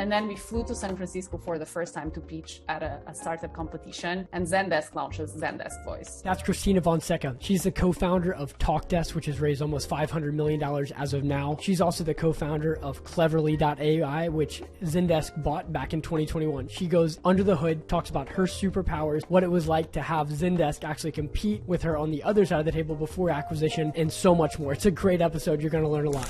And then we flew to San Francisco for the first time to pitch at a startup competition, and Zendesk launches Zendesk Voice. That's Cristina Fonseca. She's the co-founder of Talkdesk, which has raised almost $500 million as of now. She's also the co-founder of Cleverly.ai, which Zendesk bought back in 2021. She goes under the hood, talks about her superpowers, what it was like to have Zendesk actually compete with her on the other side of the table before acquisition, and so much more. It's a great episode. You're going to learn a lot.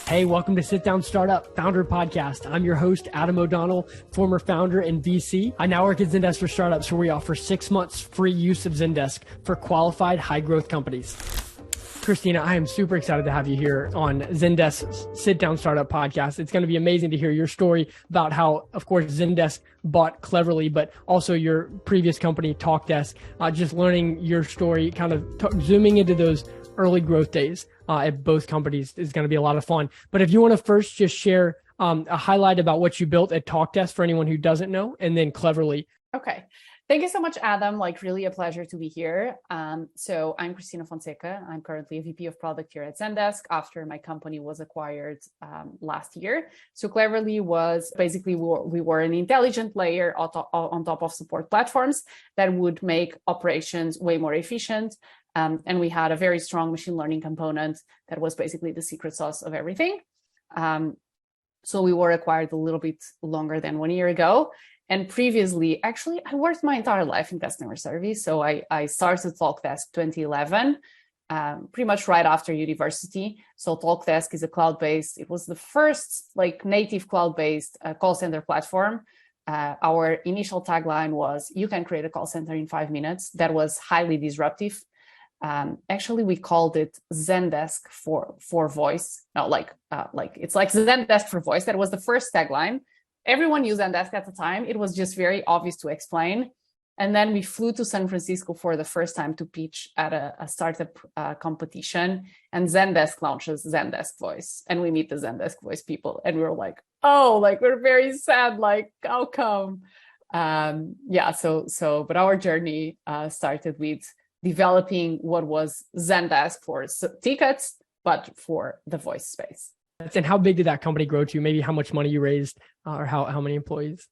Hey, welcome to Sit Down Startup Founder Podcast. I'm your host, Adam O'Donnell, former founder and VC. I now work at Zendesk for Startups, where we offer 6 months free use of Zendesk for qualified high-growth companies. Cristina, I am super excited to have you here on Zendesk's Sit Down Startup Podcast. It's going to be amazing to hear your story about how, of course, Zendesk bought Cleverly, but also your previous company, Talkdesk. Just learning your story, kind of zooming into those early growth days at both companies is going to be a lot of fun. But if you want to first just share a highlight about what you built at Talkdesk for anyone who doesn't know, and then Cleverly. Okay. Thank you so much, Adam. Really a pleasure to be here. So I'm Cristina Fonseca. I'm currently a VP of product here at Zendesk after my company was acquired last year. So Cleverly was basically, we were an intelligent layer on top of support platforms that would make operations way more efficient. And we had a very strong machine learning component that was basically the secret sauce of everything. So we were acquired a little bit longer than 1 year ago. And previously, actually, I worked my entire life in customer service. So I started Talkdesk 2011, pretty much right after university. So Talkdesk is a cloud-based, it was the first native cloud-based call center platform. Our initial tagline was, you can create a call center in 5 minutes. That was highly disruptive. Actually, we called it Zendesk for voice. No, it's like Zendesk for voice. That was the first tagline. Everyone used Zendesk at the time. It was just very obvious to explain. And then we flew to San Francisco for the first time to pitch at a startup competition, and Zendesk launches Zendesk Voice. And we meet the Zendesk Voice people, and we were like, oh, we're very sad. How come? But our journey started with developing what was Zendesk for tickets, but for the voice space. And how big did that company grow to? Maybe how much money you raised or how many employees?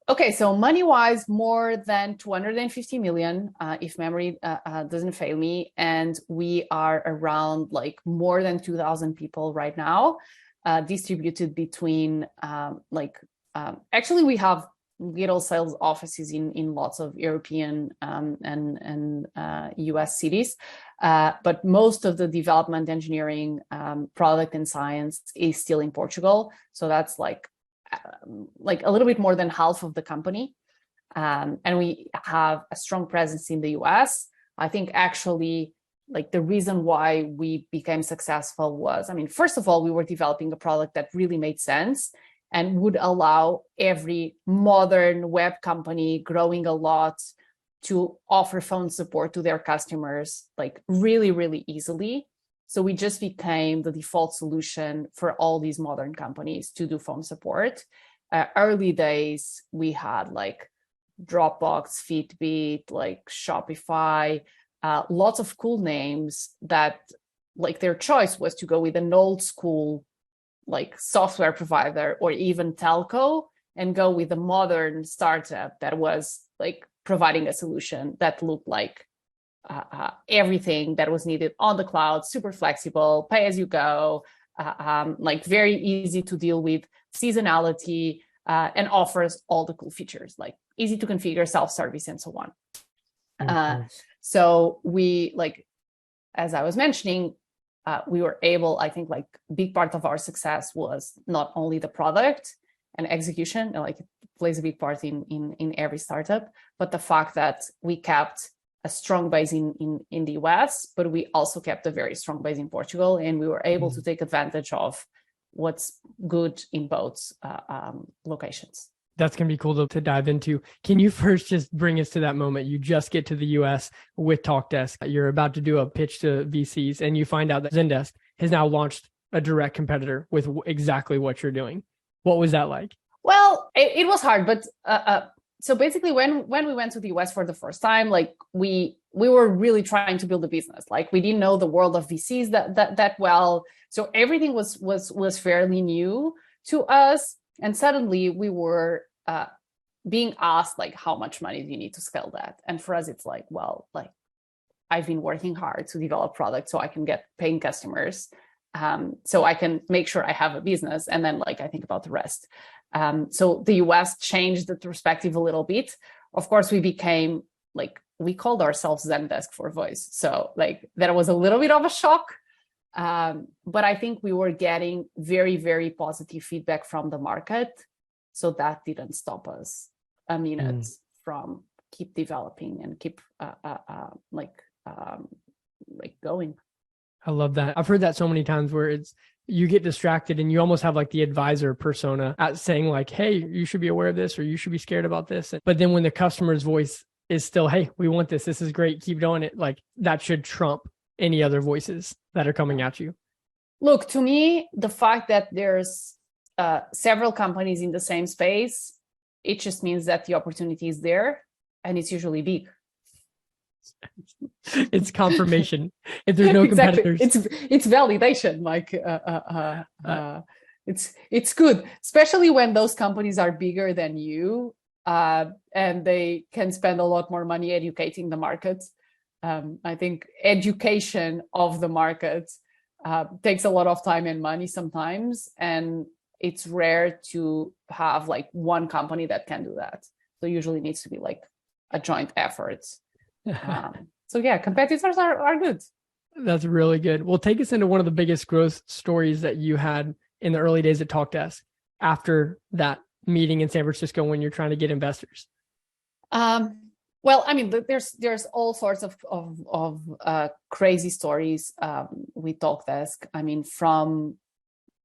Okay, so money-wise, more than 250 million, if memory doesn't fail me. And we are around more than 2,000 people right now, distributed between actually we have little sales offices in lots of European and US cities. But most of the development, engineering, product and science is still in Portugal. So that's a little bit more than half of the company. And we have a strong presence in the US. I think actually the reason why we became successful was, first of all, we were developing a product that really made sense and would allow every modern web company growing a lot to offer phone support to their customers really, really easily. So we just became the default solution for all these modern companies to do phone support. Early days, we had Dropbox, Fitbit, Shopify, lots of cool names that their choice was to go with an old school software provider or even telco and go with a modern startup that was providing a solution that looked like everything that was needed on the cloud, super flexible, pay as you go, very easy to deal with, seasonality, and offers all the cool features, easy to configure, self-service, and so on. Mm-hmm. So we, as I was mentioning, we were able, I think big part of our success was not only the product and execution, it plays a big part in every startup, but the fact that we kept a strong base in the US, but we also kept a very strong base in Portugal, and we were able to take advantage of what's good in both locations. That's going to be cool to dive into. Can you first just bring us to that moment? You just get to the US with Talkdesk. You're about to do a pitch to VCs, and you find out that Zendesk has now launched a direct competitor with exactly what you're doing. What was that like? Well, it was hard, but so basically when we went to the US for the first time, we were really trying to build a business. We didn't know the world of VCs that well. So everything was fairly new to us. And suddenly we were being asked, like, how much money do you need to scale that? And for us, it's like, well, like, I've been working hard to develop products so I can get paying customers, so I can make sure I have a business, and then like I think about the rest. So the US changed the perspective a little bit. Of course, we became like, we called ourselves Zendesk for voice. So like that was a little bit of a shock. But I think we were getting very, very positive feedback from the market. So that didn't stop us a minute from keep developing and keep going. I love that. I've heard that so many times where it's, you get distracted and you almost have like the advisor persona at saying like, hey, you should be aware of this, or you should be scared about this. But then when the customer's voice is still, hey, we want this. This is great. Keep doing it. Like that should trump any other voices that are coming at you. Look, to me, the fact that there's several companies in the same space, it just means that the opportunity is there, and it's usually big. It's confirmation. If there's no competitors, it's validation. Like it's good, especially when those companies are bigger than you, and they can spend a lot more money educating the market. I think education of the market takes a lot of time and money sometimes, and it's rare to have like one company that can do that. So usually it needs to be like a joint effort. So yeah, competitors are good. That's really good. Well, take us into one of the biggest growth stories that you had in the early days at Talkdesk after that meeting in San Francisco when you're trying to get investors. Well, I mean, there's all sorts of crazy stories with Talkdesk. I mean, from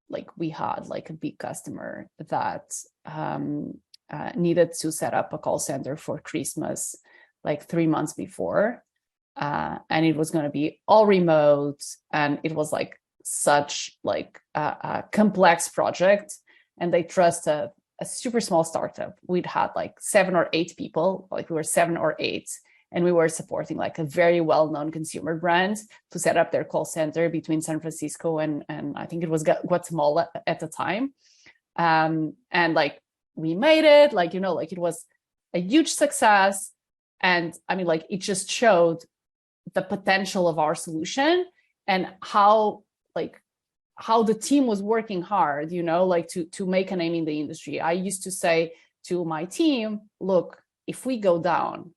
like we had like a big customer that needed to set up a call center for Christmas like 3 months before, and it was going to be all remote, and it was like such like a complex project, and they trusted a super small startup. We'd had like 7 or 8 people, like we were 7 or 8, and we were supporting like a very well-known consumer brand to set up their call center between San Francisco and I think it was Guatemala at the time. And like we made it, like, you know, like it was a huge success. And I mean, like it just showed the potential of our solution and how the team was working hard, you know, like to make a name in the industry. I used to say to my team, look, if we go down,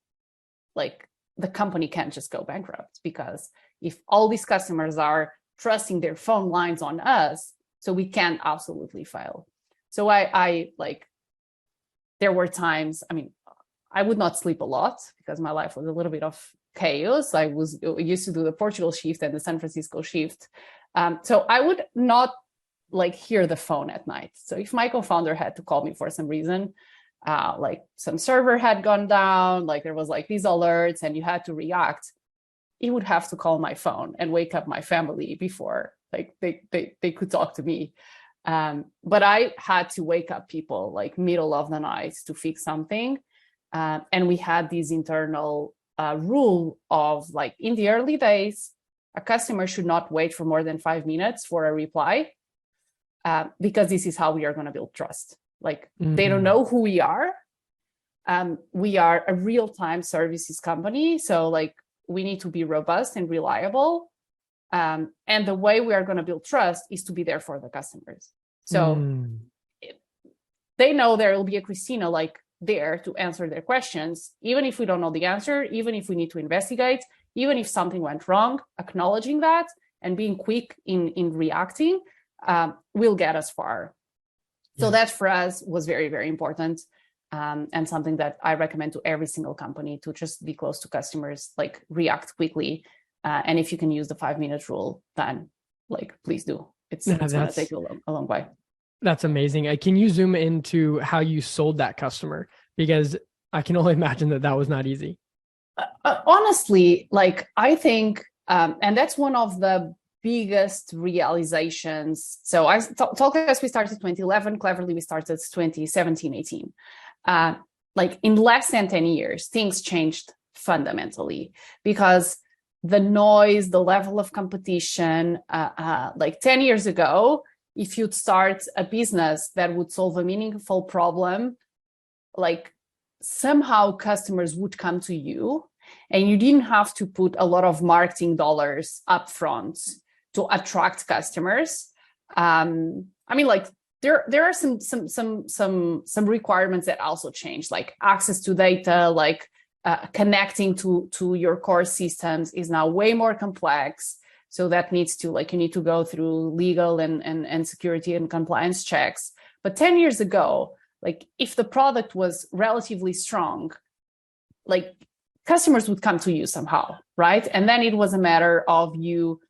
like the company can't just go bankrupt, because if all these customers are trusting their phone lines on us, so we can't absolutely fail. So I like, there were times, I mean, I would not sleep a lot because my life was a little bit of chaos. I used to do the Portugal shift and the San Francisco shift. So I would not like hear the phone at night. So if my co-founder had to call me for some reason, like some server had gone down, like there was like these alerts and you had to react, he would have to call my phone and wake up my family before like they could talk to me. But I had to wake up people like middle of the night to fix something. And we had this internal rule of like, in the early days, a customer should not wait for more than 5 minutes for a reply, because this is how we are going to build trust. Like they don't know who we are. We are a real-time services company. So like we need to be robust and reliable. And the way we are going to build trust is to be there for the customers. So they know there will be a Cristina like there to answer their questions, even if we don't know the answer, even if we need to investigate, even if something went wrong, acknowledging that and being quick in reacting will get us far. So that for us was very, very important, and something that I recommend to every single company, to just be close to customers, like react quickly. And if you can use the 5-minute rule, then like, please do. It's going to take you a long way. That's amazing. Can you zoom into how you sold that customer? Because I can only imagine that was not easy. Honestly, like I think, and that's one of the biggest realizations. So Talkdesk, we started 2011. Cleverly, we started 2017, 18. Like in less than 10 years, things changed fundamentally, because the noise, the level of competition, like 10 years ago, if you'd start a business that would solve a meaningful problem, like somehow customers would come to you and you didn't have to put a lot of marketing dollars up front to attract customers. I mean, like there are some requirements that also change, like access to data, like connecting to your core systems is now way more complex. So that needs to, like, you need to go through legal and security and compliance checks. But 10 years ago, like if the product was relatively strong, like customers would come to you somehow, right? And then it was a matter of you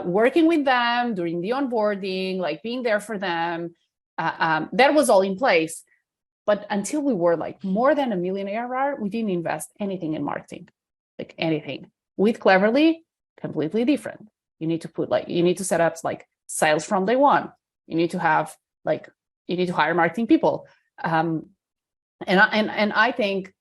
working with them during the onboarding, like being there for them. That was all in place. But until we were like more than $1 million ARR, we didn't invest anything in marketing, like anything. With Cleverly, completely different. You need to put you need to set up like sales from day one. You need to have you need to hire marketing people. And I think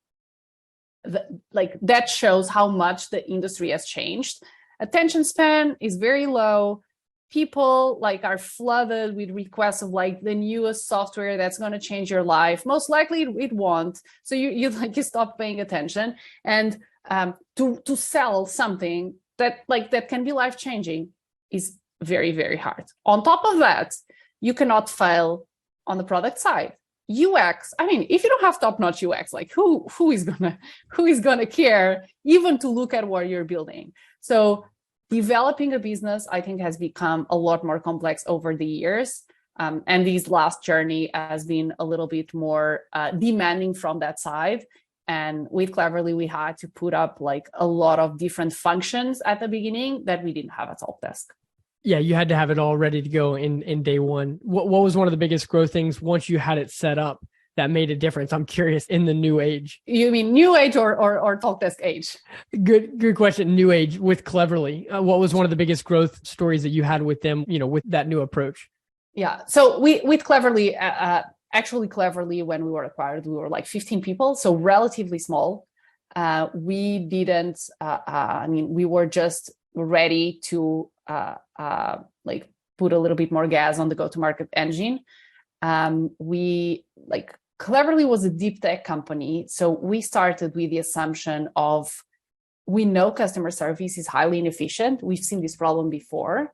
that shows how much the industry has changed. Attention span is very low. People are flooded with requests of the newest software that's going to change your life. Most likely it won't. So you stop paying attention. And to sell something that can be life changing is very, very hard. On top of that, you cannot fail on the product side. UX, I mean, if you don't have top-notch UX, who is gonna care even to look at what you're building? So developing a business, I think, has become a lot more complex over the years. And this last journey has been a little bit more demanding from that side. And with Cleverly, we had to put up a lot of different functions at the beginning that we didn't have at Talkdesk. Yeah, you had to have it all ready to go in day one. What was one of the biggest growth things once you had it set up that made a difference? I'm curious, in the new age. You mean new age or Talkdesk age? Good question. New age with Cleverly. What was one of the biggest growth stories that you had with them, with that new approach? Yeah. So with Cleverly, actually Cleverly, when we were acquired, we were 15 people. So relatively small. We didn't, we were just ready to put a little bit more gas on the go-to-market engine. Cleverly was a deep tech company. So we started with the assumption of, we know customer service is highly inefficient. We've seen this problem before.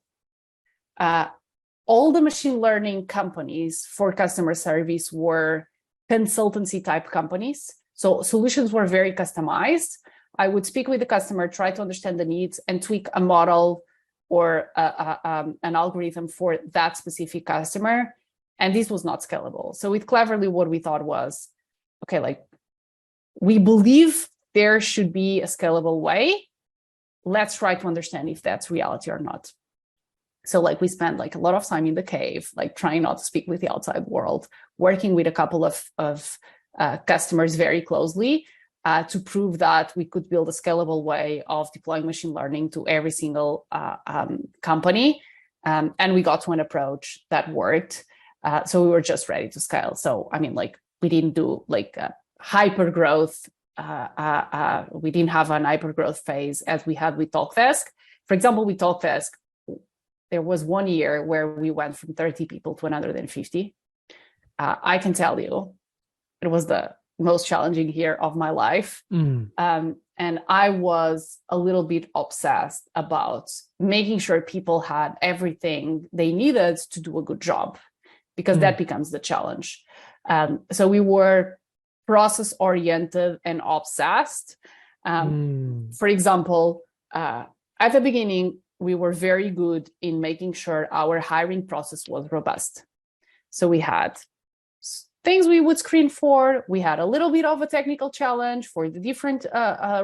All the machine learning companies for customer service were consultancy type companies. So solutions were very customized. I would speak with the customer, try to understand the needs, and tweak a model or an algorithm for that specific customer. And this was not scalable. So with Cleverly, what we thought was, okay, we believe there should be a scalable way. Let's try to understand if that's reality or not. So we spent a lot of time in the cave, trying not to speak with the outside world, working with a couple of customers very closely to prove that we could build a scalable way of deploying machine learning to every single company. And we got to an approach that worked. So we were just ready to scale. So, we didn't do hyper growth. We didn't have an hyper growth phase as we had with Talkdesk. For example, with Talkdesk, there was 1 year where we went from 30 people to 150. I can tell you, it was the most challenging year of my life. And I was a little bit obsessed about making sure people had everything they needed to do a good job, because that becomes the challenge. So we were process oriented and obsessed. For example, at the beginning, we were very good in making sure our hiring process was robust. So we had things we would screen for. We had a little bit of a technical challenge for the different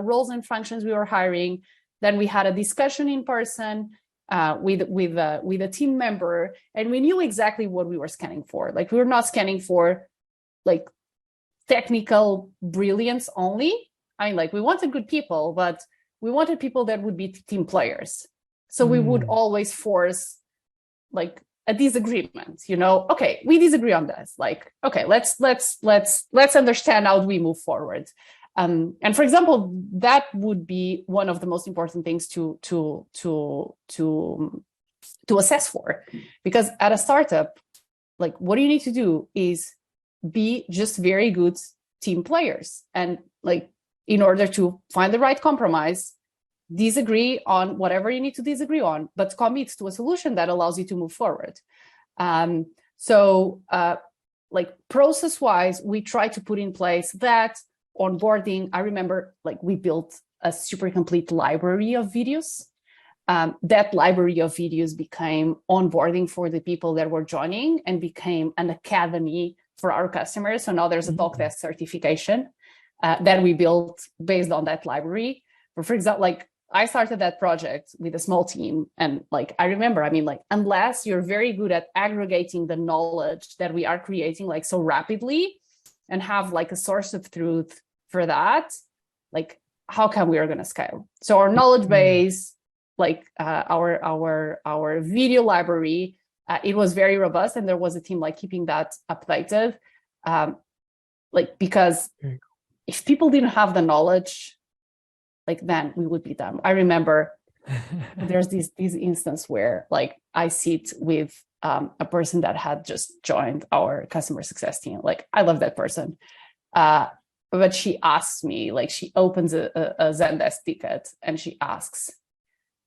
roles and functions we were hiring. Then we had a discussion in person with a team member, and we knew exactly what we were scanning for. We were not scanning for technical brilliance only. We wanted good people, but we wanted people that would be team players. So we would always force a disagreement, okay, we disagree on this. Okay, let's understand how we move forward. And for example, that would be one of the most important things to to assess for. Because at a startup, like what you need to do is be just very good team players. And like, in order to find the right compromise, disagree on whatever you need to disagree on, but commit to a solution that allows you to move forward. Like process-wise, we try to put in place that onboarding. I remember like we built a super complete library of videos. That library of videos became onboarding for the people that were joining and became an academy for our customers. So now there's a Talkdesk certification that we built based on that library. But for example, like I started that project with a small team. And like, I remember, I mean, like, unless you're very good at aggregating the knowledge that we are creating like so rapidly and have like a source of truth for that, like, how come we are going to scale? So our knowledge base, like our video library, it was very robust, and there was a team like keeping that updated. Like, because if people didn't have the knowledge, like then we would be done. I remember there's this instance where like I sit with a person that had just joined our customer success team. Like I love that person. But she asks me, like she opens a Zendesk ticket and she asks,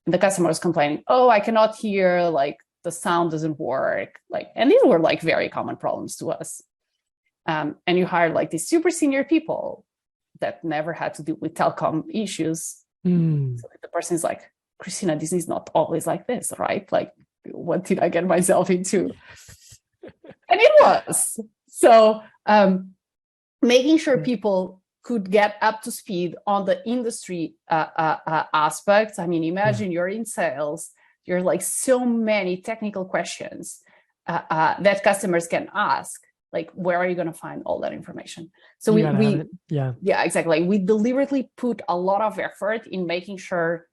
and the customer was complaining, oh, I cannot hear, like the sound doesn't work. Like, and these were like very common problems to us. And you hire like these super senior people that never had to deal with telecom issues. So the person is like, Cristina, this is not always like this, right? Like, what did I get myself into? And it was. So making sure people could get up to speed on the industry aspects. I mean, imagine you're in sales, you're like so many technical questions that customers can ask. Like, where are you going to find all that information? So we exactly. We deliberately put a lot of effort in making sure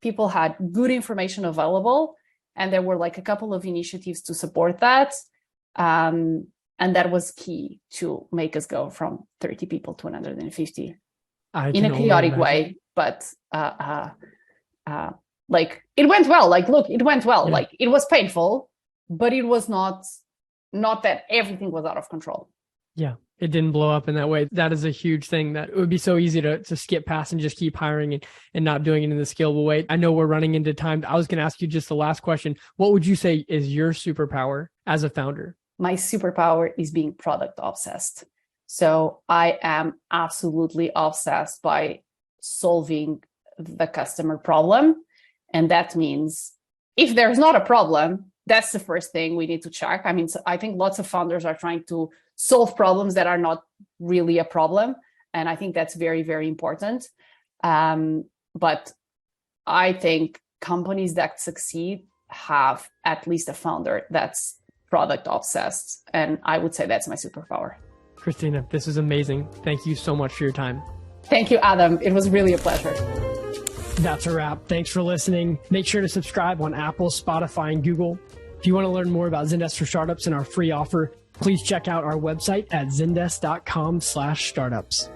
people had good information available. And there were like a couple of initiatives to support that. And that was key to make us go from 30 people to 150 in a chaotic way. But like it went well. Like, look, it went well. Like it was painful, but it was not that everything was out of control. Yeah, it didn't blow up in that way. That is a huge thing that it would be so easy to skip past and just keep hiring and not doing it in the scalable way. I know we're running into time. I was going to ask you just the last question. What would you say is your superpower as a founder? My superpower is being product obsessed. So I am absolutely obsessed by solving the customer problem. And that means if there's not a problem, that's the first thing we need to check. I mean, so I think lots of founders are trying to solve problems that are not really a problem. And I think that's very, very important. But I think companies that succeed have at least a founder that's product obsessed. And I would say that's my superpower. Cristina, this is amazing. Thank you so much for your time. Thank you, Adam. It was really a pleasure. That's a wrap. Thanks for listening. Make sure to subscribe on Apple, Spotify, and Google. If you want to learn more about Zendesk for Startups and our free offer, please check out our website at zendesk.com/startups.